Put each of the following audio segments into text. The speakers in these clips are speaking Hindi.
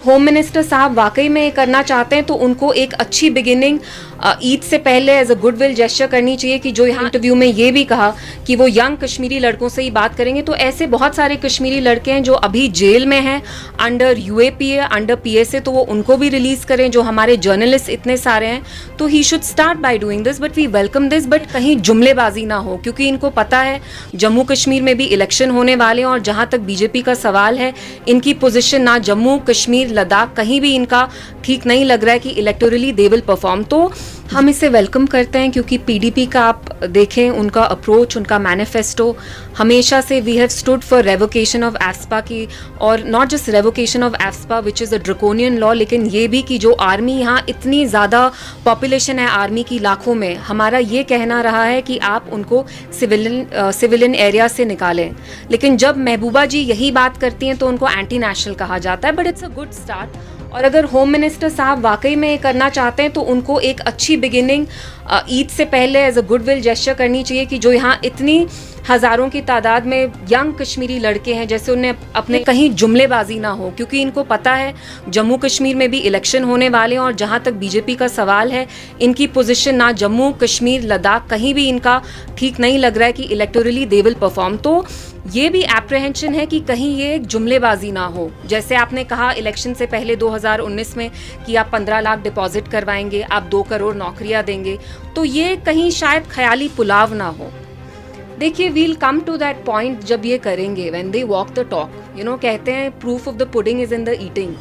होम मिनिस्टर साहब वाकई में करना चाहते हैं तो उनको एक अच्छी बिगिनिंग ईद से पहले एज अ गुडविल जेस्चर करनी चाहिए कि जो यहाँ इंटरव्यू में ये भी कहा कि वो यंग कश्मीरी लड़कों से ही बात करेंगे। तो ऐसे बहुत सारे कश्मीरी लड़के हैं जो अभी जेल में हैं अंडर यूएपीए, अंडर पीएसए, तो वो उनको भी रिलीज करें। जो हमारे जर्नलिस्ट इतने सारे हैं, तो he should start by doing this. But we welcome this, but कहीं जुमलेबाजी ना हो, क्योंकि इनको पता है जम्मू कश्मीर में भी इलेक्शन होने वाले हैं और जहाँ तक बीजेपी का सवाल है, इनकी पोजिशन ना जम्मू कश्मीर लद्दाख कहीं भी इनका ठीक नहीं लग रहा है कि इलेक्टोरली दे विल परफॉर्म। तो हम इसे वेलकम करते हैं क्योंकि पीडीपी का आप देखें उनका अप्रोच, उनका मैनिफेस्टो हमेशा से we have stood for revocation of AFSPA की, और not just revocation of AFSPA which is a draconian law, लेकिन ये भी कि जो आर्मी यहाँ इतनी ज़्यादा पॉपुलेशन है आर्मी की लाखों में, हमारा ये कहना रहा है कि आप उनको सिविलियन एरिया से निकालें। लेकिन जब महबूबा जी यही बात करती हैं तो उनको एंटी नेशनल कहा जाता है, but it's a good start. और अगर होम मिनिस्टर साहब वाकई में करना चाहते हैं तो उनको एक अच्छी बिगिनिंग ईद से पहले एज अ गुडविल जेस्चर करनी चाहिए कि जो यहाँ इतनी हज़ारों की तादाद में यंग कश्मीरी लड़के हैं, जैसे उन्हें अपने कहीं जुमलेबाजी ना हो, क्योंकि इनको पता है जम्मू कश्मीर में भी इलेक्शन होने वाले हैं और जहाँ तक बीजेपी का सवाल है, इनकी पोजीशन ना जम्मू कश्मीर लद्दाख कहीं भी इनका ठीक नहीं लग रहा है कि इलेक्टोरली दे विल परफॉर्म। तो ये भी एप्रीहेंशन है कि कहीं ये एक जुमलेबाजी ना हो। जैसे आपने कहा इलेक्शन से पहले 2019 में कि आप 15 लाख डिपॉजिट करवाएंगे, आप 2 करोड़ नौकरियां देंगे, तो ये कहीं शायद ख्याली पुलाव ना हो। देखिए, we'll come to that point जब ये करेंगे, when they walk the talk, कहते हैं proof of the pudding is in the eating.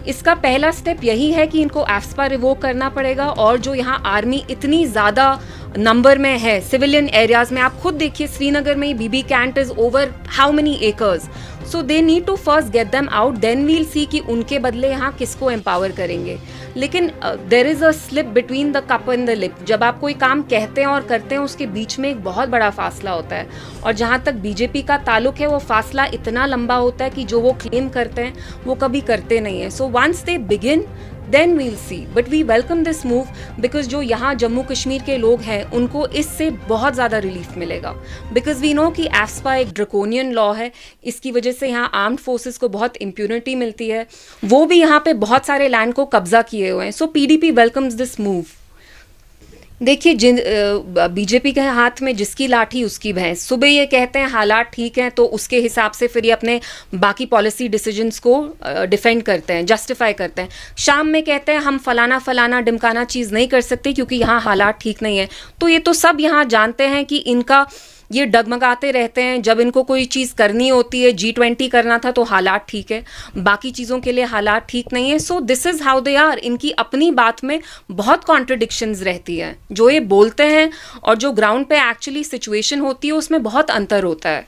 इसका पहला स्टेप यही है कि इनको एफस्पा रिवोक करना पड़ेगा, और जो यहाँ आर्मी इतनी ज़्यादा नंबर में है सिविलियन एरियाज में, आप खुद देखिए श्रीनगर में BB cantt is over how many acres, so they need to first get them out, then we'll see कि उनके बदले यहाँ किसको एम्पावर करेंगे। लेकिन there is a slip between the cup and the lip. जब आप कोई काम कहते हैं और करते हैं, उसके बीच में एक बहुत बड़ा फासला होता है, और जहाँ तक बीजेपी का ताल्लुक है वो फासला इतना लंबा होता है कि जो वो क्लेम करते हैं वो कभी करते नहीं है। So once they begin then we'll see, but we welcome this move because जो यहाँ जम्मू कश्मीर के लोग हैं उनको इससे बहुत ज़्यादा रिलीफ मिलेगा, because we know कि एफस्पा एक ड्रकोनियन लॉ है, इसकी वजह से यहाँ आर्म्ड फोर्सेस को बहुत इम्प्यूनिटी मिलती है, वो भी यहाँ पे बहुत सारे लैंड को कब्जा किए हुए हैं। सो पीडीपी वेलकम्स दिस मूव। देखिए, बीजेपी के हाथ में जिसकी लाठी उसकी भैंस। सुबह ये कहते हैं हालात ठीक हैं तो उसके हिसाब से फिर ये अपने बाकी पॉलिसी डिसीजंस को डिफेंड करते हैं, जस्टिफाई करते हैं। शाम में कहते हैं हम फलाना फलाना डिमकाना चीज़ नहीं कर सकते क्योंकि यहाँ हालात ठीक नहीं है। तो ये तो सब यहाँ जानते हैं कि इनका ये डगमगाते रहते हैं। जब इनको कोई चीज़ करनी होती है, G20 करना था तो हालात ठीक है, बाकी चीज़ों के लिए हालात ठीक नहीं है। So this is how they are. इनकी अपनी बात में बहुत कॉन्ट्रडिक्शंस रहती है, जो ये बोलते हैं और जो ग्राउंड पे एक्चुअली सिचुएशन होती है उसमें बहुत अंतर होता है।